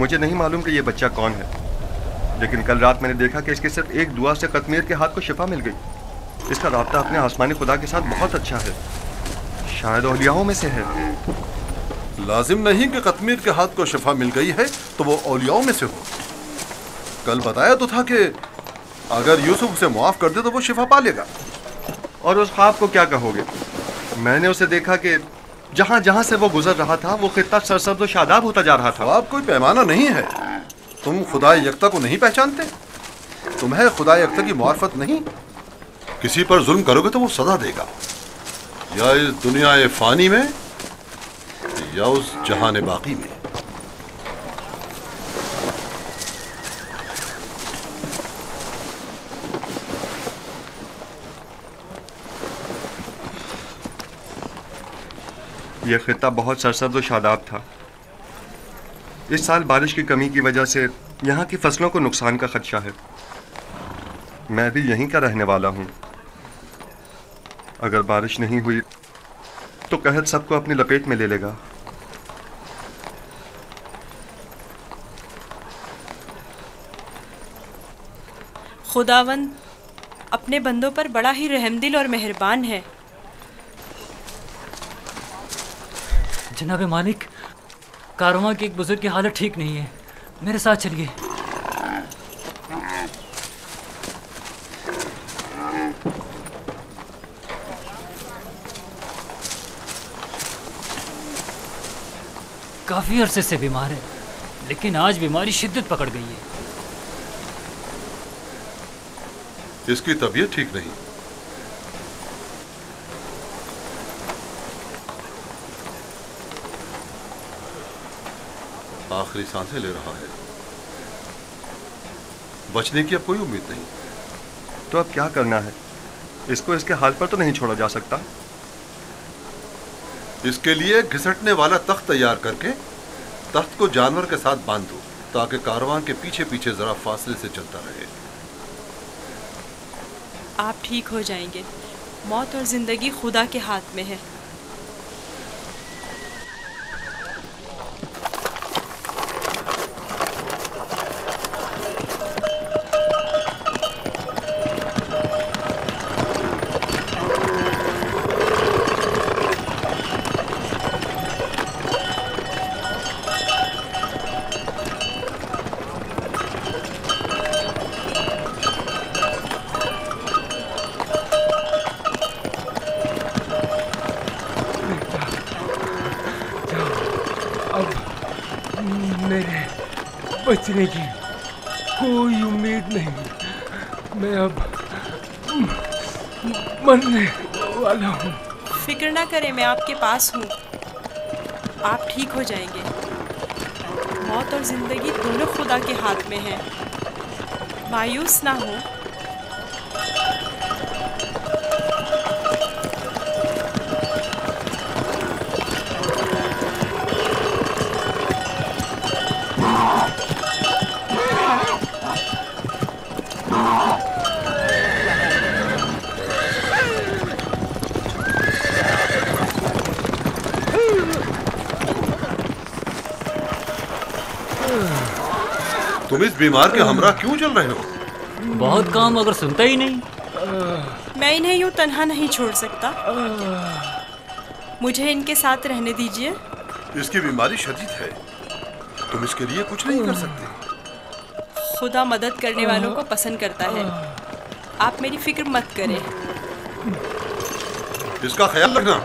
मुझे नहीं मालूम कि ये बच्चा कौन है, लेकिन कल रात मैंने देखा कि इसके सिर्फ एक दुआ से कतमीर के हाथ को शिफा मिल गई। इसका राब्ता अपने आसमानी खुदा के साथ बहुत अच्छा है, शायद औलियाओं में से है। लाजिम नहीं कि कतमीर के हाथ को शिफा मिल गई है तो वो औलियाओं में से हो। कल बताया तो था कि अगर यूसुफ उसे माफ कर दे तो वो शिफा पा लेगा। और उस ख्वाब को क्या कहोगे? मैंने उसे देखा कि जहां जहां से वो गुजर रहा था वो खित्ता सरसब्ज़ और शादाब होता जा रहा था। ख्वाब कोई पैमाना नहीं है। तुम खुदा यकता को नहीं पहचानते? तुम्हें खुदा यकता की मार्फत नहीं? किसी पर जुल्म करोगे तो वो सजा देगा, या इस दुनिया फानी में या उस जहान बाकी में। यह खित्ता बहुत सरसब्ज़ और शादाब था। इस साल बारिश की कमी की वजह से यहाँ की फसलों को नुकसान का खदशा है। मैं भी यहीं का रहने वाला हूँ। अगर बारिश नहीं हुई तो कहत सबको अपनी लपेट में ले लेगा। खुदावंद अपने बंदों पर बड़ा ही रहमदिल और मेहरबान है। जनाब मालिक, कारवां के एक बुजुर्ग की हालत ठीक नहीं है, मेरे साथ चलिए। काफी अरसे से बीमार है, लेकिन आज बीमारी शिद्दत पकड़ गई है। इसकी तबीयत ठीक नहीं। आखिरी सांसें ले रहा है, बचने की अब कोई उम्मीद नहीं। तो अब क्या करना है? इसको इसके हाल पर तो नहीं छोड़ा जा सकता। इसके लिए घिसटने वाला तख्त तैयार करके तख्त को जानवर के साथ बांध दो, ताकि कारवां के पीछे पीछे जरा फासले से चलता रहे। आप ठीक हो जाएंगे। मौत और जिंदगी खुदा के हाथ में है। बचने की कोई उम्मीद नहीं। मैं अब मरने वाला हूँ। फिक्र ना करें, मैं आपके पास हूँ। आप ठीक हो जाएंगे। मौत और जिंदगी दोनों खुदा के हाथ में है। मायूस ना हो। तुम इस बीमार के हमरा क्यों चल रहे हो? बहुत काम, अगर सुनता ही नहीं। मैं इन्हें यूं तन्हा नहीं छोड़ सकता। मुझे इनके साथ रहने दीजिए। इसकी बीमारी शदीद है, तुम इसके लिए कुछ नहीं कर सकते। खुदा मदद करने वालों को पसंद करता है। आप मेरी फिक्र मत करें। इसका ख्याल रखना।